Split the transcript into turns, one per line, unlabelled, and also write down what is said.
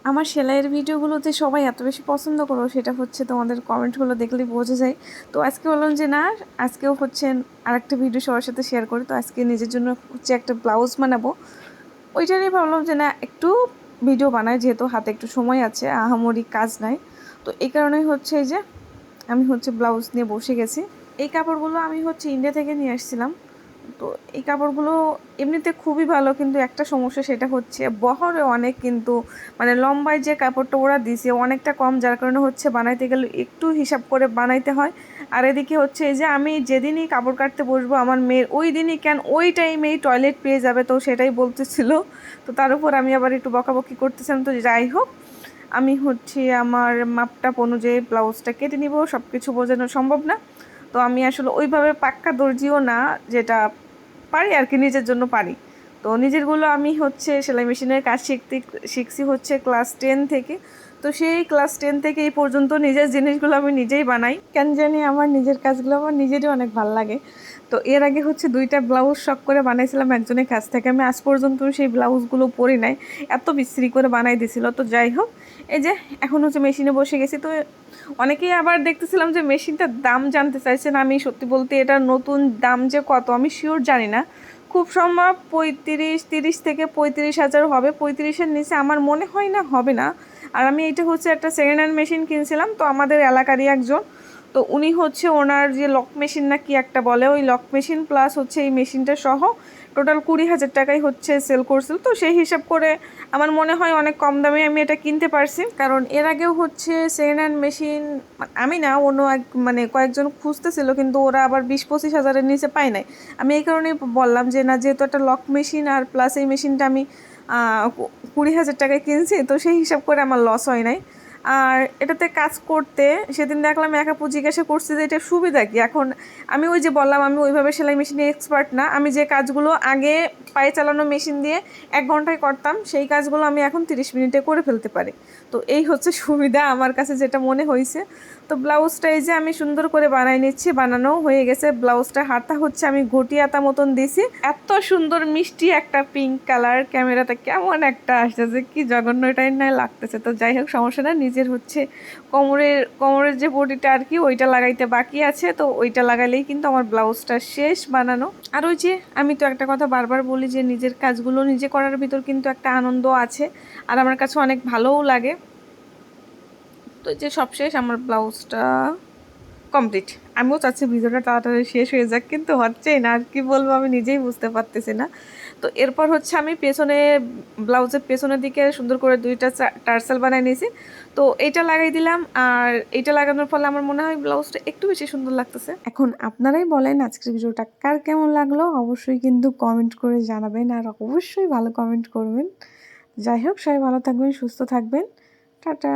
আমার সেলাইয়ের ভিডিওগুলোতে সবাই এত বেশি পছন্দ করো সেটা হচ্ছে তোমাদের কমেন্টগুলো দেখলেই বোঝা যায়। তো আজকে বললাম যে না, আজকেও হচ্ছে আরেকটা ভিডিও সবার সাথে শেয়ার করি। তো আজকে নিজের জন্য হচ্ছে একটা ব্লাউজ বানাবো, ওইটারই ভাবলাম যে না একটু ভিডিও বানাই, যেহেতু হাতে একটু সময় আছে, আহামরি কাজ নাই। তো এই কারণেই হচ্ছে এই যে আমি হচ্ছে ব্লাউজ নিয়ে বসে গেছি। এই কাপড়গুলো আমি হচ্ছে ইন্ডিয়া থেকে নিয়ে আসছিলাম। তো এই কাপড়গুলো এমনিতে খুবই ভালো, কিন্তু একটা সমস্যা, সেটা হচ্ছে বহরে অনেক, কিন্তু মানে লম্বায় যে কাপড়টা ওরা দিছে অনেকটা কম, যার কারণে হচ্ছে বানাইতে গেলে একটু হিসাব করে বানাইতে হয়। আর এদিকে হচ্ছে এই যে আমি যেদিনই কাপড় কাটতে বসবো আমার মেয়ের ওই দিনই কেন ওই টাইমেই টয়লেট পেয়ে যাবে, তো সেটাই বলতেছিল। তো তার উপর আমি আবার একটু বকাবকি করতেছিলাম। তো যাই হোক, আমি হচ্ছে আমার মাপটাপ অনুযায়ী ব্লাউজটা কেটে নিব, সব কিছু বোঝানো সম্ভব না। তো আমি আসলে ওইভাবে পাক্কা দর্জিও না, যেটা পারি আর কি, নিজের জন্য পারি। তো নিজেরগুলো আমি হচ্ছে সেলাই মেশিনের কাজ শিখছি হচ্ছে ক্লাস 10 থেকে। তো সেই ক্লাস 10 থেকে এই পর্যন্ত নিজের জিনিসগুলো আমি নিজেই বানাই, কেন জানি আমার নিজের কাজগুলো আমার নিজেরই অনেক ভালো লাগে। তো এর আগে হচ্ছে 2টা ব্লাউজ শখ করে বানাইছিলাম একজনের কাছ থেকে, আমি আজ পর্যন্ত সেই ব্লাউজগুলো পরি নাই, এত বিশ্রী করে বানাই দিছিল। তো যাই হোক, এই যে এখন হচ্ছে মেশিনে বসে গেছি। তো অনেকেই আবার দেখতেছিলাম যে মেশিনটার দাম জানতে চাইছেন। আমি সত্যি বলতে এটার নতুন দাম যে কত আমি শিওর জানি না, খুব সম্ভব 30 থেকে 35,000 হবে, 35-এর নিচে আমার মনে হয় না হবে না। আর আমি এটা হচ্ছে একটা সেকেন্ড হ্যান্ড মেশিন কিনছিলাম, তো আমাদের এলাকারই একজন, তো উনি হচ্ছে ওনার যে লক মেশিন না কি একটা বলে, ওই লক মেশিন প্লাস হচ্ছে এই মেশিনটা সহ টোটাল 20,000 টাকাই হচ্ছে সেল করছিল। তো সেই হিসাব করে আমার মনে হয় অনেক কম দামে আমি এটা কিনতে পারছি, কারণ এর আগেও হচ্ছে সেকেন্ড হ্যান্ড মেশিন আমি না অন্য এক মানে কয়েকজন খুঁজতেছিল, কিন্তু ওরা আবার 20-25 হাজারের নিচে পায় নাই। আমি এই কারণেই বললাম যে না, যেহেতু একটা লক মেশিন আর প্লাস এই মেশিনটা আমি 20,000 টাকায় কিনছি, তো সেই হিসাব করে আমার লস হয় নাই। আর এটাতে কাজ করতে সেদিন দেখলাম এক আপু জিজ্ঞাসা করছে যে এটা সুবিধা কি। এখন আমি ওই যে বললাম আমি ওইভাবে সেলাই মেশিনে এক্সপার্ট না, আমি যে কাজগুলো আগে পায়ে চালানো মেশিন দিয়ে 1 ঘন্টায় করতাম সেই কাজগুলো আমি এখন 30 মিনিটে করে ফেলতে পারি। তো এই হচ্ছে সুবিধা আমার কাছে যেটা মনে হয়েছে। তো ব্লাউজটা এই যে আমি সুন্দর করে বানাই নিচ্ছি, বানানো হয়ে গেছে। ব্লাউজটা হাতা হচ্ছে আমি ঘটি হাতা মতন দিছি, এত সুন্দর মিষ্টি একটা পিঙ্ক কালার, ক্যামেরাতে কেমন একটা আসতেছে, কি জঘন্য এটাই নাই লাগতেছে। তো যাই হোক, সমস্যা না, নিজের হচ্ছে কোমরের যে বডিটা আর কি ওইটা লাগাইতে বাকি আছে, তো ওইটা লাগাইলেই কিন্তু আমার ব্লাউজটা শেষ বানানো। আর ওই যে আমি তো একটা কথা বারবার বলি যে নিজের কাজগুলো নিজে করার ভিতর কিন্তু একটা আনন্দ আছে, আর আমার কাছে অনেক ভালোও লাগে। তো যে সব শেষ, আমার ব্লাউজটা কমপ্লিট। আমিও চাচ্ছি ভিডিওটা তাড়াতাড়ি শেষ হয়ে যাক, কিন্তু হচ্ছেই না, আর কি বলবো আমি নিজেই বুঝতে পারতেছি না। তো এরপর হচ্ছে আমি পেছনে ব্লাউজের পেছনের দিকে সুন্দর করে 2টা টার্সেল বানিয়ে নিয়েছি। তো এইটা লাগাই দিলাম, আর এইটা লাগানোর ফলে আমার মনে হয় ব্লাউজটা একটু বেশি সুন্দর লাগতেছে। এখন আপনারাই বলেন আজকের ভিডিওটা কার কেমন লাগলো, অবশ্যই কিন্তু কমেন্ট করে জানাবেন, আর অবশ্যই ভালো কমেন্ট করবেন। যাই হোক, সবাই ভালো থাকবেন, সুস্থ থাকবেন। টাটা।